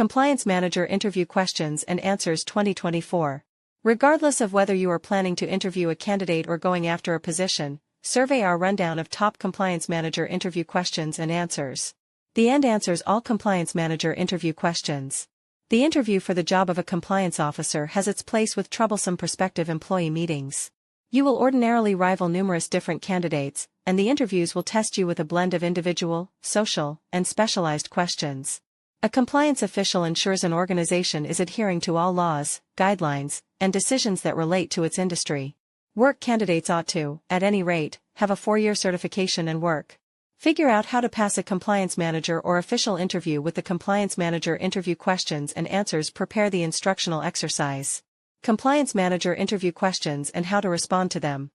Compliance Manager Interview Questions and Answers 2024. Regardless of whether you are planning to interview a candidate or going after a position, survey our rundown of top Compliance Manager interview questions and answers. The end answers all Compliance Manager interview questions. The interview for the job of a compliance officer has its place with troublesome prospective employee meetings. You will ordinarily rival numerous different candidates, and the interviews will test you with a blend of individual, social, and specialized questions. A compliance official ensures an organization is adhering to all laws, guidelines, and decisions that relate to its industry. Work candidates ought to, at any rate, have a 4-year certification and work. Figure out how to pass a compliance manager or official interview with the Compliance Manager interview questions and answers. Prepare the instructional exercise. Compliance Manager interview questions and how to respond to them.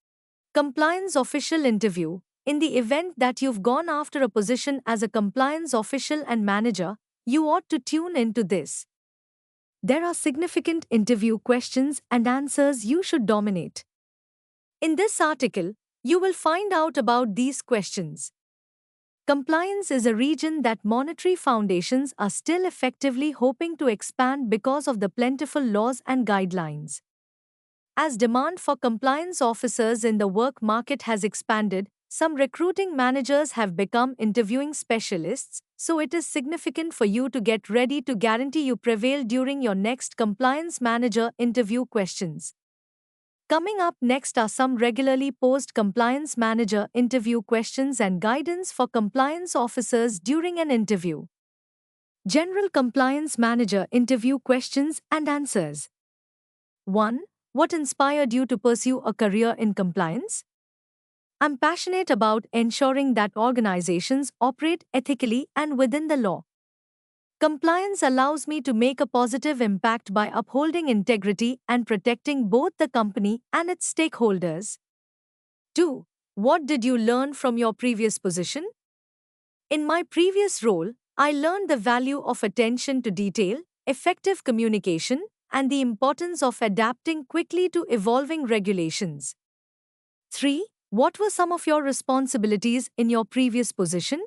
Compliance official interview. In the event that you've gone after a position as a compliance official and manager, you ought to tune into this. There are significant interview questions and answers you should dominate. In this article, you will find out about these questions. Compliance is a region that monetary foundations are still effectively hoping to expand because of the plentiful laws and guidelines. As demand for compliance officers in the work market has expanded, some recruiting managers have become interviewing specialists, so it is significant for you to get ready to guarantee you prevail during your next compliance manager interview questions. Coming up next are some regularly posed compliance manager interview questions and guidance for compliance officers during an interview. General compliance manager interview questions and answers. 1. What inspired you to pursue a career in compliance? I'm passionate about ensuring that organizations operate ethically and within the law. Compliance allows me to make a positive impact by upholding integrity and protecting both the company and its stakeholders. 2. What did you learn from your previous position? In my previous role, I learned the value of attention to detail, effective communication, and the importance of adapting quickly to evolving regulations. 3. What were some of your responsibilities in your previous position?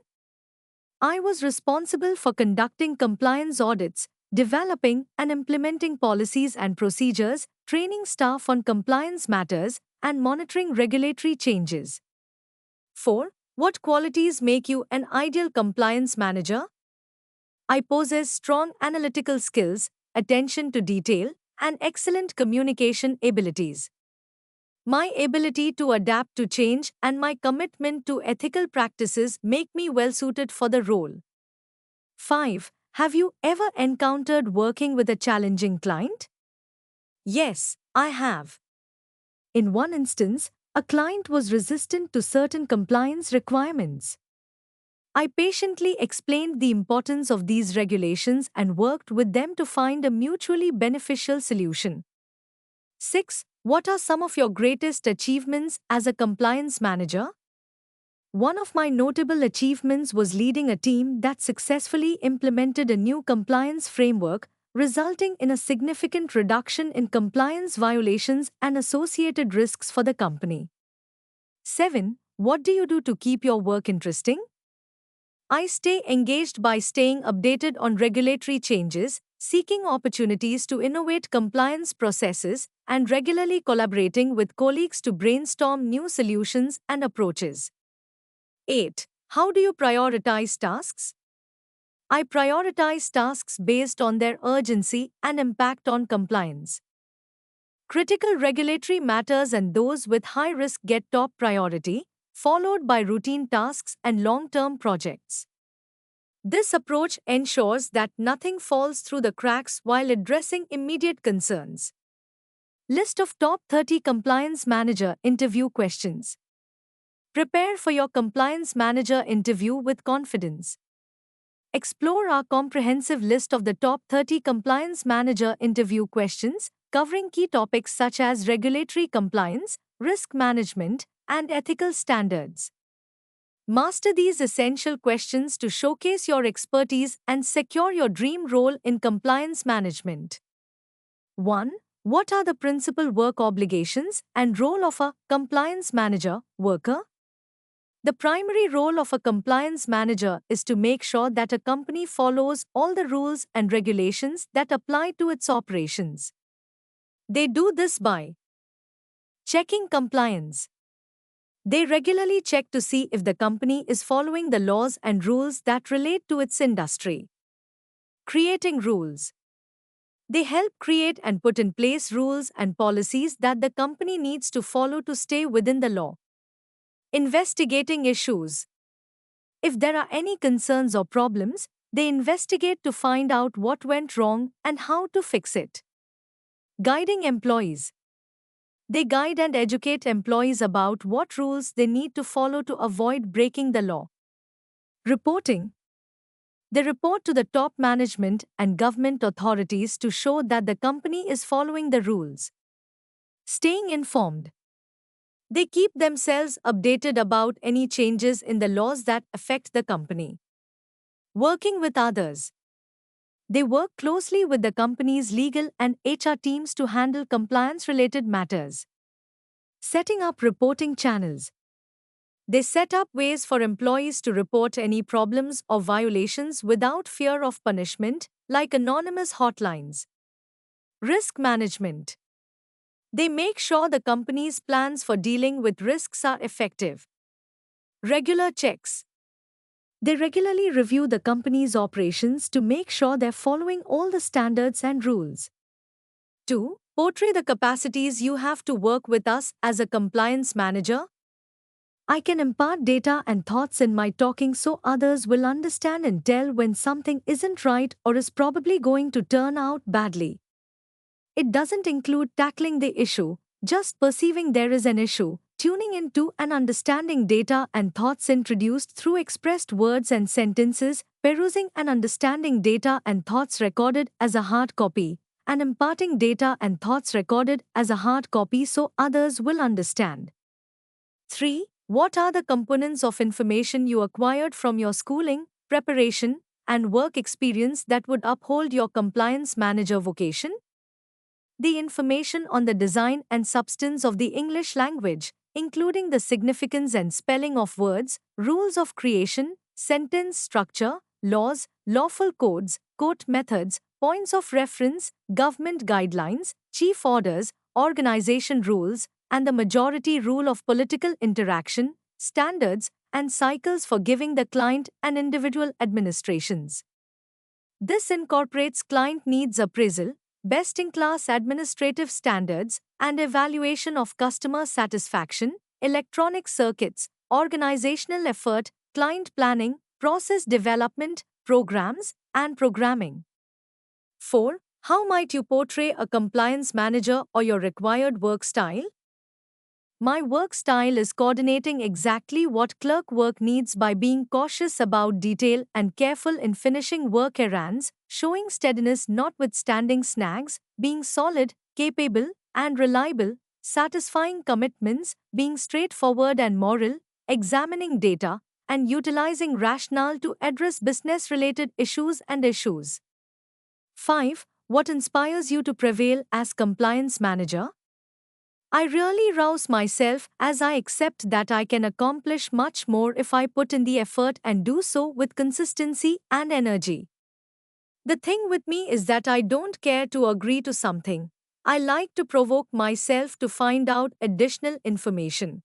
I was responsible for conducting compliance audits, developing and implementing policies and procedures, training staff on compliance matters, and monitoring regulatory changes. 4. What qualities make you an ideal compliance manager? I possess strong analytical skills, attention to detail, and excellent communication abilities. My ability to adapt to change and my commitment to ethical practices make me well suited for the role. 5. Have you ever encountered working with a challenging client? Yes, I have. In one instance, a client was resistant to certain compliance requirements. I patiently explained the importance of these regulations and worked with them to find a mutually beneficial solution. 6. What are some of your greatest achievements as a compliance manager? One of my notable achievements was leading a team that successfully implemented a new compliance framework, resulting in a significant reduction in compliance violations and associated risks for the company. 7. What do you do to keep your work interesting? I stay engaged by staying updated on regulatory changes, seeking opportunities to innovate compliance processes, and regularly collaborating with colleagues to brainstorm new solutions and approaches. 8. How do you prioritize tasks? I prioritize tasks based on their urgency and impact on compliance. Critical regulatory matters and those with high risk get top priority, followed by routine tasks and long-term projects. This approach ensures that nothing falls through the cracks while addressing immediate concerns. List of top 30 compliance manager interview questions. Prepare for your compliance manager interview with confidence. Explore our comprehensive list of the top 30 compliance manager interview questions, covering key topics such as regulatory compliance, risk management, and ethical standards. Master these essential questions to showcase your expertise and secure your dream role in compliance management. 1. What are the principal work obligations and role of a compliance manager worker? The primary role of a compliance manager is to make sure that a company follows all the rules and regulations that apply to its operations. They do this by checking compliance. They regularly check to see if the company is following the laws and rules that relate to its industry. Creating rules. They help create and put in place rules and policies that the company needs to follow to stay within the law. Investigating issues. If there are any concerns or problems, they investigate to find out what went wrong and how to fix it. Guiding employees. They guide and educate employees about what rules they need to follow to avoid breaking the law. Reporting. They report to the top management and government authorities to show that the company is following the rules. Staying informed. They keep themselves updated about any changes in the laws that affect the company. Working with others. They work closely with the company's legal and HR teams to handle compliance-related matters. Setting up reporting channels. They set up ways for employees to report any problems or violations without fear of punishment, like anonymous hotlines. Risk management. They make sure the company's plans for dealing with risks are effective. Regular checks. They regularly review the company's operations to make sure they're following all the standards and rules. 2. Portray the capacities you have to work with us as a compliance manager. I can impart data and thoughts in my talking so others will understand and tell when something isn't right or is probably going to turn out badly. It doesn't include tackling the issue, just perceiving there is an issue, tuning into and understanding data and thoughts introduced through expressed words and sentences, perusing and understanding data and thoughts recorded as a hard copy, and imparting data and thoughts recorded as a hard copy so others will understand. 3. What are the components of information you acquired from your schooling, preparation, and work experience that would uphold your compliance manager vocation? The information on the design and substance of the English language, including the significance and spelling of words, rules of creation, sentence structure, laws, lawful codes, court methods, points of reference, government guidelines, chief orders, organization rules, and the majority rule of political interaction, standards, and cycles for giving the client and individual administrations. This incorporates client needs appraisal, best-in-class administrative standards, and evaluation of customer satisfaction, electronic circuits, organizational effort, client planning, process development, programs, and programming. 4. How might you portray a compliance manager or your required work style? My work style is coordinating exactly what clerk work needs by being cautious about detail and careful in finishing work errands, showing steadiness notwithstanding snags, being solid, capable, and reliable, satisfying commitments, being straightforward and moral, examining data, and utilizing rationale to address business-related issues and issues. 5. What inspires you to prevail as compliance manager? I really rouse myself as I accept that I can accomplish much more if I put in the effort and do so with consistency and energy. The thing with me is that I don't care to agree to something. I like to provoke myself to find out additional information.